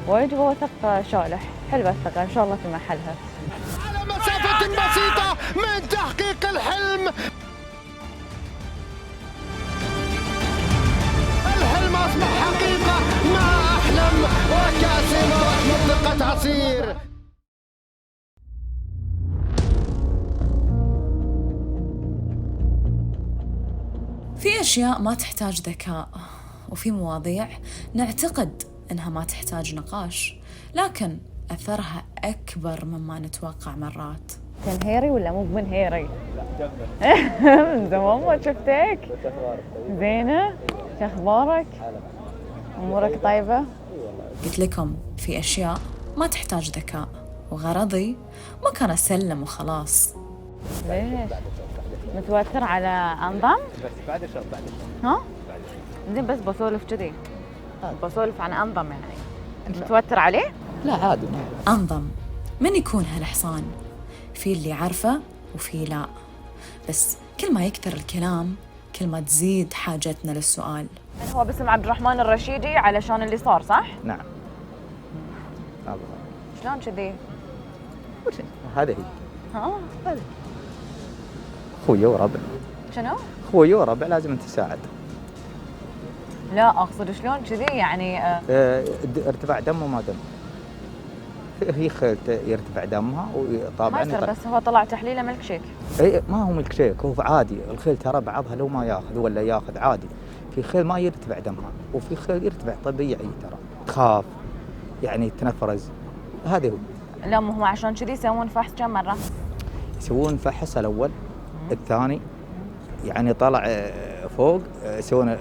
وايد هو ثق شالح، حلوه الثقه ان شاء الله في محلها. على مسافه بسيطه من تحقيق الحلم. الحلم اصبح حقيقه مع احلم وكاس اماره منطقه عصير. في أشياء ما تحتاج ذكاء، وفي مواضيع نعتقد أنها ما تحتاج نقاش، لكن أثرها أكبر مما نتوقع مرات. تنهيري ولا مو بمنهيري؟ من زمان ما شفتك. زينة؟ شو أخبارك؟ أمورك طيبة؟ قلت لكم في أشياء ما تحتاج ذكاء، وغرضي ما كان أسلم وخلاص. ليش؟ متوتر على أنظم؟ بعد الشوط ها؟ زين بس بسولف كذي، بسولف عن أنظم يعني. متوتر عليه؟ لا عادي. أنظم من يكون هالحصان؟ في اللي عارفه وفي لا، بس كل ما يكثر الكلام كل ما تزيد حاجتنا للسؤال. هو باسم عبد الرحمن الرشيدي علشان اللي صار صح؟ نعم. شلون كذي؟ هذا هي. ها؟ هذا خويا وربع. شنو؟ خويا وربع لازم انت تساعد. لا اقصد شلون كذي يعني ارتفاع دم وما دم. في خيل يرتفع دمها وطبعا ما يصير، بس هو طلع تحليله ملك شيك. اي ما هو ملك شيك، هو عادي. الخيل ترى بعضها لو ما ياخذ ولا ياخذ عادي. في خيل ما يرتفع دمها وفي خيل يرتفع طبيعي، ترى تخاف يعني تنفرز. هذا هو. لا مو هم عشان كذي يسوون فحص كم مره؟ يسوون فحص الاول الثاني يعني طلع فوق يسوون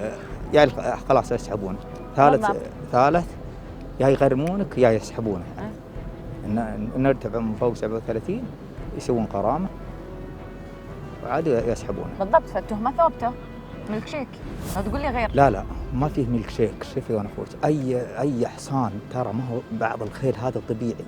يعني خلاص يسحبونه. ثالث يا يغرمونك يا يسحبونه. يعني نرتفع من فوق 37 يسوون غرامه وعاد يسحبونه. بالضبط. فالتهمه ثابته ملك شيك، لا تقول لي غير. لا ما فيه ملك شيك. شوفي وانا اخوك اي حصان ترى ما هو بعض الخيل هذا طبيعي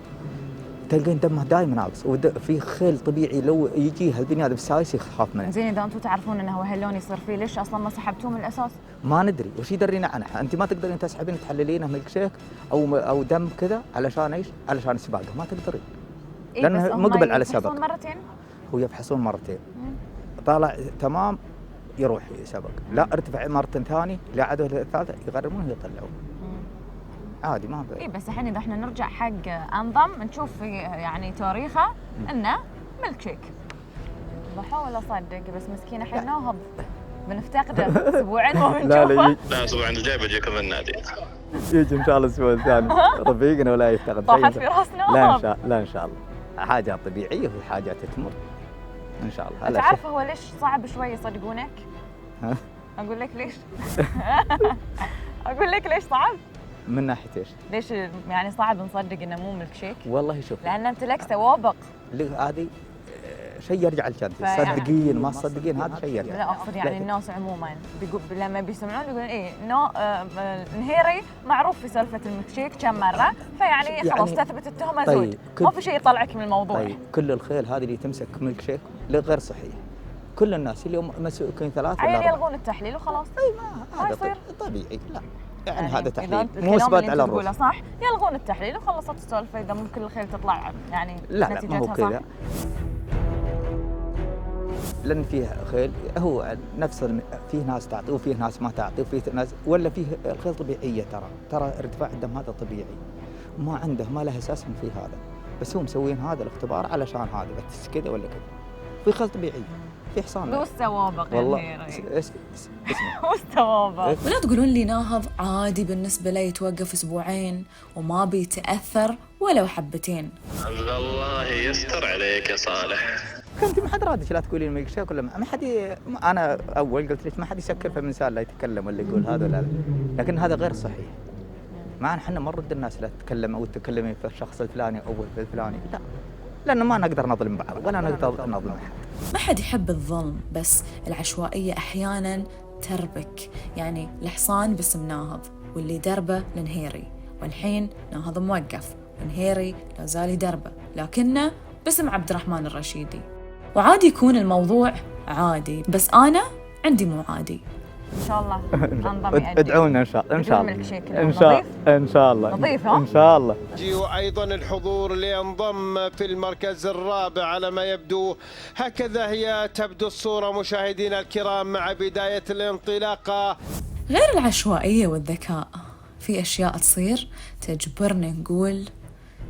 تلقين دمه دائما ناقص، وفي خيل طبيعي لو يجيها البني ادم السايس يخاف منه. زين اذا انتم تعرفون انه هاللون يصير فيه ليش اصلا ما سحبتوه من الاساس؟ ما ندري وش يدرينا عنه. انت ما تقدرين تسحبين تحللينه ملك شيك او دم كذا علشان ايش؟ علشان السباقه ما تقدرين. إيه لانه مقبل على سبق. يفحصون مرتين؟ هو يفحصون مرتين. طالع تمام يروح سبق، لا ارتفع مرة ثانية لا عاد الثالثة يغرمونه يطلعون. عادي ما اي بس الحين اذا احنا نرجع حق انظم نشوف في يعني تاريخه انه ملك شيك. بحاول اصدق بس مسكين الحين ناهض بنفتقده اسبوعين ما بنشوفه. لا الاسبوع الجاي بجيكم النادي. يجي ان شاء الله الاسبوع الثاني رفيقنا ولا يفتقد طاحت في راس ناهض. لا ان شاء الله حاجات طبيعية وحاجات تمر ان شاء الله. انت عارف هو ليش صعب شوي يصدقونك؟ اقول لك ليش؟ اقول لك ليش صعب؟ من ناحية ايش؟ ليش يعني صعب نصدق انه مو ملك شيك؟ والله شوف لان انت لك سوابق. هذه شيء يرجع الجد، تصدقين ما تصدقين هذا شيء يرجع. لا اقصد يعني الناس عموما لما بيسمعون يقولون ايه نهيري معروف في سالفه الملك شيك كم مره، فيعني خلاص تثبت التهمه زود. ما في شيء يطلعك من الموضوع. طيب كل الخيل هذه اللي تمسك ملك شيك غير صحيح. كل الناس اللي هم مسؤولين 3 ولا 4 يلغون التحليل وخلاص. اي ما يصير طبيعي. لا يعني هذا تحليل مو اثبات على الرؤوس. صح يلغون التحليل وخلصت السالفه. اذا ممكن الخيل تطلع يعني لا نتيجتها ما هو كذا. لان فيه خيل هو نفس فيه ناس تعطي وفيه ناس ما تعطي وفيه ناس ولا فيه الخيل طبيعيه. ترى ارتفاع الدم هذا طبيعي ما عنده ما له اساس في هذا، بس هم مسوين هذا الاختبار علشان هذا بس كذا ولا كذا. في خيل طبيعي في حصان ذو السوابق والله والسوابق. ولا تقولون لي ناهض عادي بالنسبه لي يتوقف اسبوعين وما بيتاثر ولو حبتين. الله يستر عليك يا صالح. كنت ما حد رادش لا تقولين ملك شيك ولا ما حد انا اول قلت لك ما حد يسكر في الانسان لا يتكلم ولا يقول هذا ولا لا، لكن هذا غير صحيح. ما احنا ما نرد الناس لا تتكلم او تتكلمين في الشخص الفلاني او في الفلاني، لا لانه ما نقدر نظلم بعض ولا نقدر نظلم احد. ما حد يحب الظلم، بس العشوائيه احيانا تربك. يعني الحصان باسم ناهض واللي دربه لنهيري، والحين ناهض موقف ونهيري لا زال يدربه لكنه باسم عبد الرحمن الرشيدي. وعادي يكون الموضوع عادي، بس أنا عندي مو عادي. إن شاء الله أنظم يأدي. ادعونا إن شاء الله. إن شاء الله. إن شاء الله. نظيف ها؟ إن شاء الله. وأيضا الحضور لينضم في المركز الرابع على ما يبدو. هكذا هي تبدو الصورة مشاهدينا الكرام مع بداية الانطلاقة. غير العشوائية والذكاء في أشياء تصير تجبرنا نقول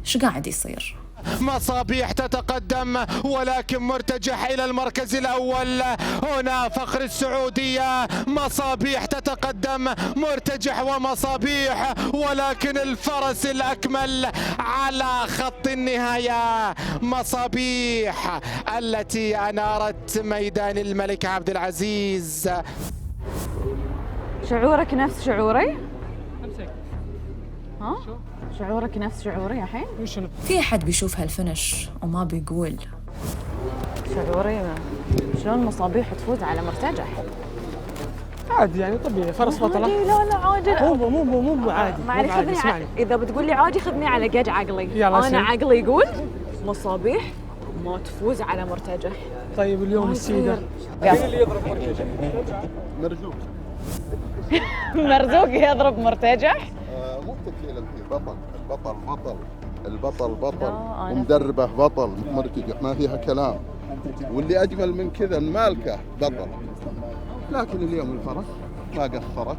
شو قاعد يصير. مصابيح تتقدم ولكن مرتجح إلى المركز الأول. هنا فخر السعودية، مصابيح تتقدم، مرتجح ومصابيح، ولكن الفرس الأكمل على خط النهاية مصابيح التي أنارت ميدان الملك عبد العزيز. شعورك نفس شعوري؟ ها؟ شعورك نفس شعوري الحين؟ في أحد بيشوف هالفنش وما بيقول شعوري شلون مصابيح تفوز على مرتجح؟ عادي يعني طبيعي، فرس بطلة. لا لا عادي. مو عادي. معلش خذني إذا بتقول لي عادي خذني على قد عقلي. أنا عقلي يقول مصابيح ما تفوز على مرتجح. طيب اليوم السيدة مين اللي يضرب مرتجح؟ مرزوق. مرزوق يضرب مرتجح؟ مو تكفيل البطل، البطل ومدربه بطل مرتجح ما فيها كلام، واللي اجمل من كذا المالكه بطل. لكن اليوم الفرس ما قصرت،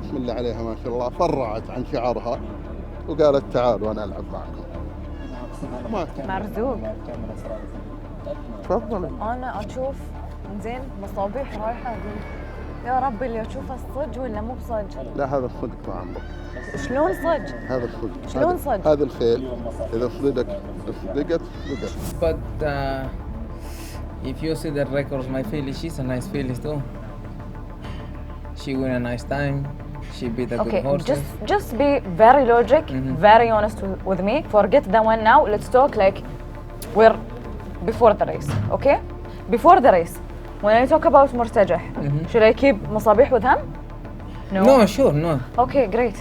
بسم الله عليها ما شاء الله، فرعت عن شعارها وقالت تعالوا انا العب معكم. مرزوق تفضلي. انا اشوف زين مصابيح رايحه اقول يا ربي اللي اشوفه صج ولا مو بصج. لا هذا الصدق طبعا. شلون صج؟ هذا الصدق. شلون صج؟ هذا الخيل اذا صدقت. But if you see the records, my filly, she's a nice filly too. She win a nice time. She beat a good horse. Just be very logic, very honest with me. Forget the one now. Let's talk like we're before the race, okay? Before the race, when I talk about مرتجح, should I keep مصابيح with him? No, sure, no. Okay, great.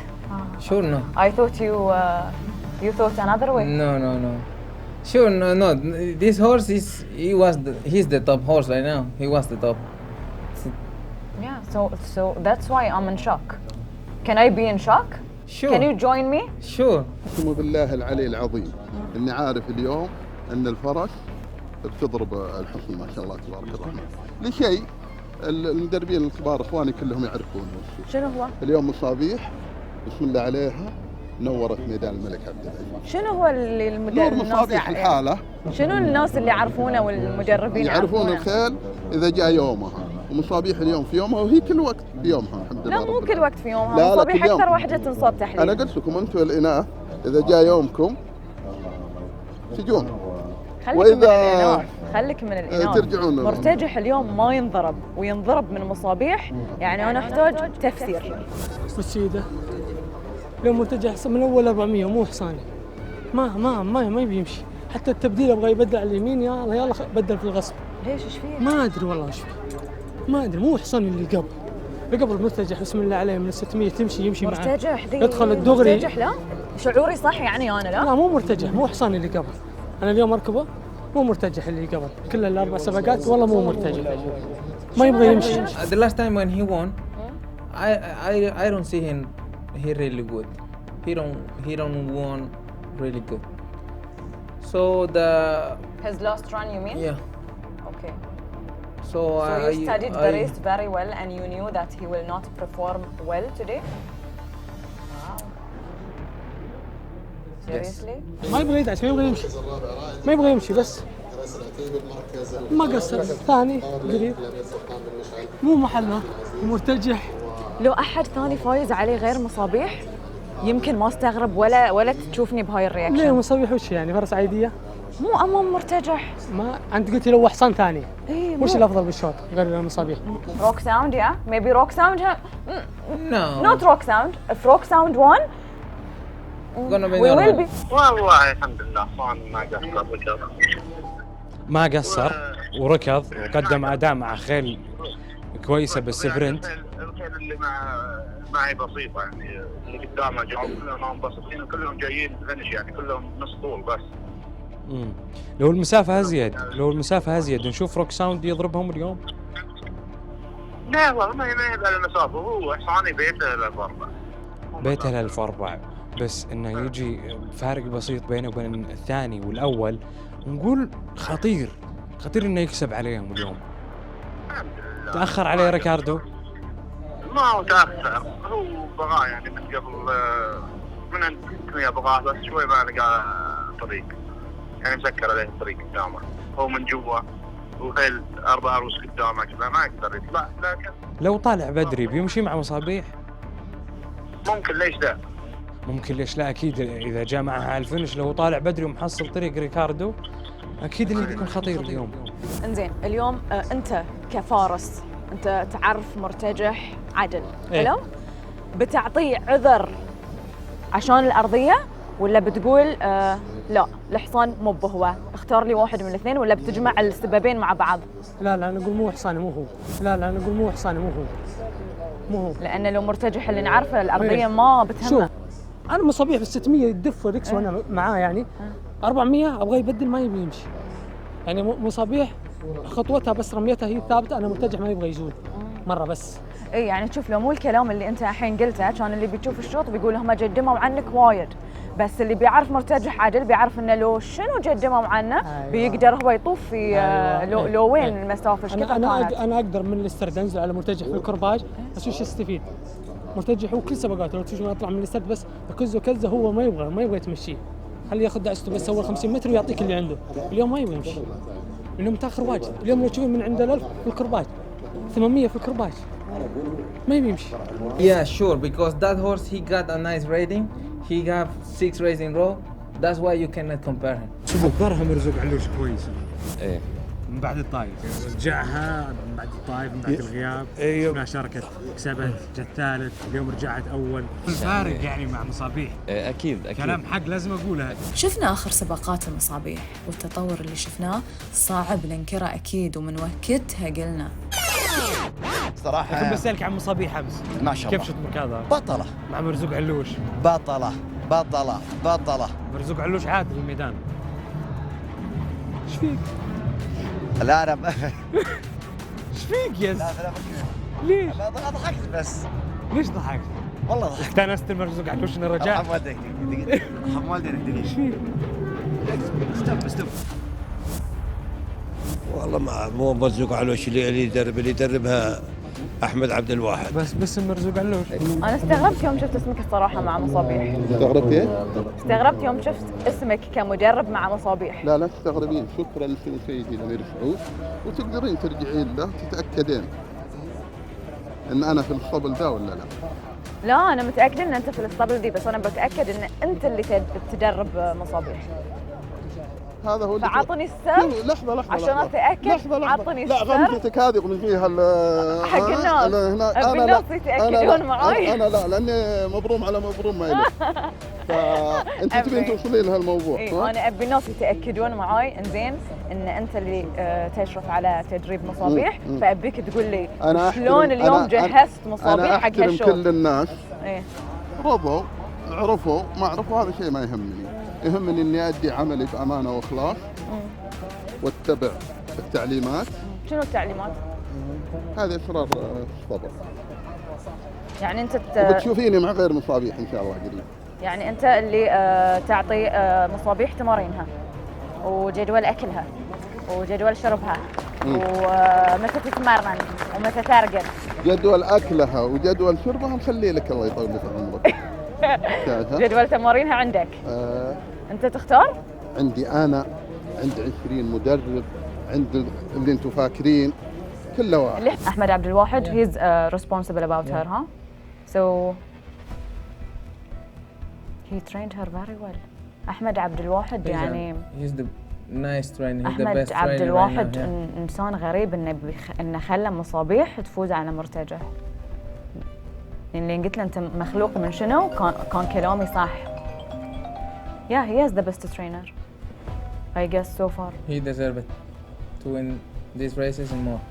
Sure, no. I thought you thought another way. No. Sure, no. This horse he's the top horse right now. He was the top. Yeah, so that's why I'm in shock. Can I be in shock? Sure. Can you join me? Sure. أقسم بالله العلي العظيم إني عارف اليوم إن الفرس بتضرب الحصن ما شاء الله تبارك الرحمن. لشيء المدربين الكبار إخواني كلهم يعرفون. شنو هو؟ اليوم مصابيح بسم الله عليها نورت ميدان الملك عبد العزيز. شنو هو اللي الناس الحالة؟ شنو الناس اللي يعرفونه والمدربين يعرفون الخيل إذا جاء يومها، ومصابيح اليوم في يومها وهي كل وقت في يومها الحمد لله. لا مو كل وقت في يومها، مصابيح أكثر واحدة تنصاب تحليل. أنا قلت لكم أنتم الإناث إذا جاء يومكم تجون. خليك من الإناث ترجعون. مرتجح اليوم ما ينضرب وينضرب من مصابيح، يعني أنا أحتاج تفسير. والسيدة لو مرتجح من أول 400 مو حصاني، ما بيمشي. حتى التبديل أبغى يبدل على اليمين، يلا بدل في الغصب. ليش ايش فيه؟ ما أدري والله ايش فيه، ما أدري. مو حصاني اللي قبل مرتجح بسم الله عليه من 600 يمشي معاه. مرتجح يدخل الدغري. مرتجح لا شعوري صح يعني أنا لا مو مرتجح، مو حصاني اللي قبل. أنا اليوم أركبه مو مرتجح اللي قبل، كل الأربع سباقات والله مو مرتجح، ما يبغى يمشي. The last time when he won, I don't see him. He really good. He don't won really good. So his last run you mean? Yeah. Okay. So you studied the race very well and you knew that he will not perform well today? Wow. Seriously? ما يبغى يدعس، ما يبغى يمشي بس ما قصر. ثاني قريب مو محله مرتجح. لو أحد ثاني فايز عليه غير مصابيح يمكن ما استغرب ولا تشوفني بهاي الرياكشن. ليه مصابيح وش يعني فرس عادية؟ مو أمام مرتجح. ما أنت قلتي لو حصان ثاني. إيه وش الأفضل بالشوط غير المصابيح؟ روك ساوند maybe روك ساوند. No. Not rock sound. If rock sound won we will be. والله الحمد لله ما قصر وركض وقدم أداء مع خيل كويسة بالسبرنت. الخيل اللي معي بسيطة يعني اللي قدامه جاهم كلهم ما منبسطين وكلهم جايين فينش يعني كلهم نص طول بس. لو المسافة أزيد نشوف روك ساوند يضربهم اليوم. لا والله ما يبقى المسافة، هو حصاني بيته للفربع. بيته للفربع بس انه يجي فارق بسيط بينه وبين الثاني والاول، ونقول خطير انه يكسب عليهم اليوم. تأخر عليه ريكاردو. ما هو تأخر، هو بغاه يعني من قبل من أنت بغاه بس شوي ما لقى طريق. يعني مسكر عليه الطريق قدامه، هو من جوا وخيل 4 عروس قدامه كذا ما يقدر يطلع. لكن لو طالع بدري بيمشي مع مصابيح؟ ممكن، ليش لا؟ ممكن ليش لا، اكيد اذا جاء معها على الفينش لو طالع بدري ومحصل طريق ريكاردو اكيد اللي بيكون خطير اليوم. انزين اليوم انت كفارس انت تعرف مرتجح عدل، حلو؟ بتعطيه عذر عشان الارضيه ولا بتقول لا الحصان مو بهو، اختار لي واحد من الاثنين، ولا بتجمع السببين مع بعض؟ لا نقول مو حصاني مو هو. لا نقول مو حصاني مو هو. لان لو مرتجح اللي نعرفه الارضيه ما بتهمه. انا مصابيح بال 600 يدف ريكس وانا معاه يعني 400 ابغى يبدل ما يبي يمشي. يعني مصابيح خطوتها بس رميتها هي ثابته، انا مرتجح ما يبغى يزول مره بس. اي يعني شوف لو مو الكلام اللي انت الحين قلته كان اللي بيشوف الشوط بيقول هم قدموا عنك وايد، بس اللي بيعرف مرتجح عدل بيعرف انه لو شنو قدموا عنه بيقدر هو يطوف في لو وين المسافه ايش كثر كانت. انا اقدر من الاسترد انزل على مرتجح في الكرباج بس وش يستفيد؟ مرتجح هو كل سباقاته لو تشوف اطلع من الاسترد بس كزه هو ما يبغى تمشيه، خليه ياخذ دعسته بس اول 50 متر ويعطيك اللي عنده. اليوم ما يبغى يمشي لانه متاخر واجد. اليوم لو تشوف من عند 1000 في الكرباج 800 في الكرباج ما يبي يمشي. Yeah, sure, because that horse he got a nice rating. He got 6 races in row. That's why you cannot compare him. شوف الظاهر مرزوق علوش كويس. ايه من بعد الطايف رجعها من بعد الطايف من بعد الغياب. ايوه شاركت كسبت جت ثالث، اليوم رجعت اول. الفارق يعني مع مصابيح. اكيد كلام حق لازم اقولها. شفنا اخر سباقات المصابيح والتطور اللي شفناه صعب ننكره اكيد، ومن وقتها قلنا صراحة أحب أسألك عن مصابيح أمس. ما شاء الله كيف شفت هذا؟ بطلة مع مرزوق علوش. بطلة مرزوق علوش عاد في الميدان. ايش فيك؟ لا أنا ايش فيك يا ليش؟ ضحكت بس. ليش ضحكت؟ والله ضحكت. استانست المرزوق علوش انه رجع. حم والديك حم والديك ايش فيك؟ استوب والله مو مرزوق علوش اللي يدربها احمد عبد الواحد. بس مرزوق علوش. انا استغربت يوم شفت اسمك الصراحه مع مصابيح. استغربت ايه؟ استغربت يوم شفت اسمك كمدرب مع مصابيح. لا تستغربين، شكرا لسيدي الامير سعود، وتقدرين ترجعين له تتاكدين ان انا في الاسطبل ذا ولا لا. لا انا متاكده ان انت في الاسطبل دي، بس انا بتاكد ان انت اللي تدرب مصابيح. هذا هو اللي فعطني السر. لحظة عشان اتاكد. عطني السر. لا غمزتك هذه من فيها حق الناس. ابي الناس يتاكدون معاي. انا لا لاني مبروم على مبروم ما يلف. فانت تبين توصلين لهالموضوع. انا ابي الناس يتاكدون معاي انزين ان انت اللي تشرف على تدريب مصابيح، فابيك تقول لي شلون اليوم جهزت مصابيح حق هالشوط. انا احترم كل الناس. ايه رضوا عرفوا ما عرفوا هذا شيء ما يهمني. يهمني اني ادي عملي بامانه واخلاص واتبع التعليمات. شنو التعليمات؟ هذه اسرار الصبر. يعني انت وبتشوفيني مع غير مصابيح ان شاء الله قريب. يعني انت اللي تعطي مصابيح تمارينها وجدول اكلها وجدول شربها ومتى تتمرن ومتى ترقد. جدول اكلها وجدول شربها نخليه لك الله يطول لك عمرك. جدول تمارينها عندك؟ انت تختار؟ عندي 20 مدرب، عند اللي انتم فاكرين كله واحد. احمد عبد الواحد he's responsible about her, huh? So he trained her very well. احمد عبد الواحد يعني he's the nice trainer. he's the احمد best عبد trainer الواحد right now, انسان غريب انه خلى مصابيح تفوز على مرتجح. اللي قلت له انت مخلوق من شنو كان كلامي صح. Yeah, he is the best trainer I guess so far. he deserves it to win these races and more.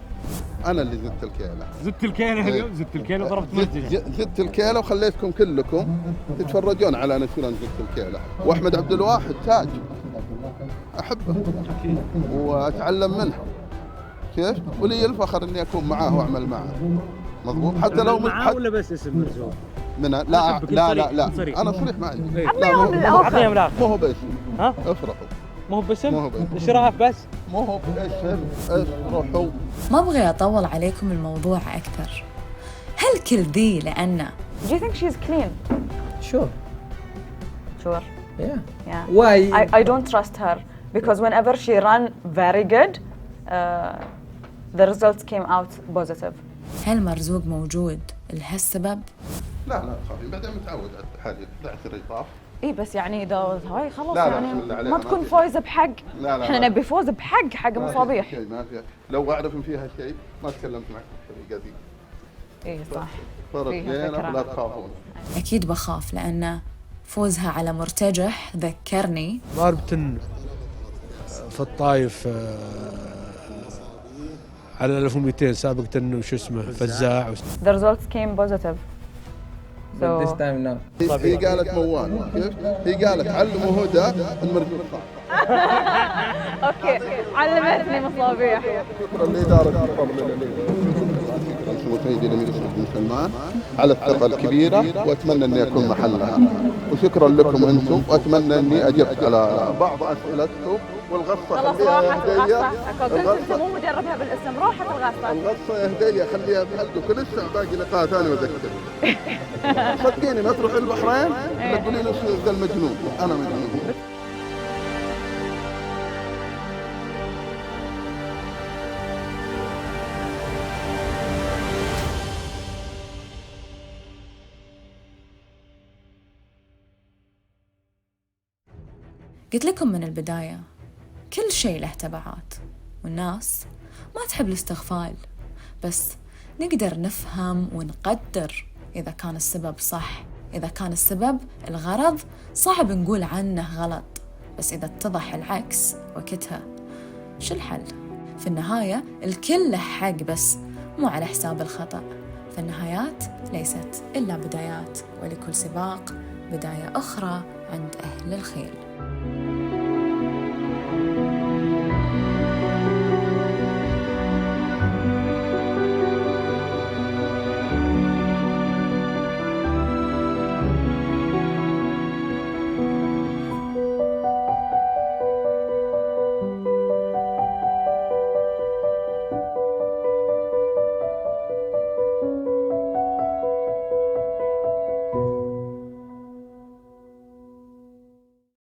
انا اللي زدت الكيله. زدت الكيله وضربت مرتجح. زدت الكيله وخليتكم كلكم تتفرجون على انا شلون زدت الكيله. واحمد عبد الواحد تاج احبه واتعلم منه كيف، ولي الفخر اني اكون معاه واعمل معه. مضبوط. حتى لو معاه ولا بس اسم مرزوق؟ لا انا صريح ما عندي. عطنيهم الاخر. مو هو باسم. ها افرحوا. مو هو باسم؟ اشراف بس. مو هو باسم. افرحوا. ما ابغى اطول عليكم الموضوع اكثر. هل كل ذي لأن Do you think she's clean? Sure. Sure. Yeah. Yeah. Why? I don't trust her because whenever she ran very good the results came out positive. هل مرزوق موجود لهالسبب؟ لا تخافين بعدين متعود حاليا بعد الرطاف. اي بس يعني اذا هاي خلاص لا يعني ما تكون فايزه بحق. احنا نبي فوز بحق حق مصابيح. شيء ما فيها، لو اعرف ان فيها شيء ما تكلمت معك بالطريقه دي. اي صح. صارت زينه ولا تخافون. اكيد بخاف لان فوزها على مرتجح ذكرني ضاربة في الطايف على 1200 سابقة وش اسمه فزاع. The results came positive. But this time no. هي قالت موال كيف؟ هي قالت علموا هدى المرجوع صح. اوكي علمتني مصابيح. شكرا لإدارة سيدي الأمير سعد بن سلمان على الثقة الكبيرة، وأتمنى أني أكون محلها، وشكرا لكم أنتم، وأتمنى أني أجبت على بعض أسئلتكم. والغصة خلاص راحت الغصة، قلت أنت مو مجربها بالاسم، راحت الغصة. الغصة يا هدية خليها بحلقك، ولسه باقي لقاء ثاني وأذكرك. صدقيني ما تروح البحرين لا تقولي لي ذا المجنون، أنا مجنون. قلت لكم من البداية كل شيء له تبعات، والناس ما تحب الاستغفال، بس نقدر نفهم ونقدر إذا كان السبب صح. إذا كان السبب الغرض صعب نقول عنه غلط، بس إذا اتضح العكس وقتها شو الحل؟ في النهاية الكل له حق، بس مو على حساب الخطأ. فالنهايات ليست إلا بدايات، ولكل سباق بداية أخرى عند أهل الخيل.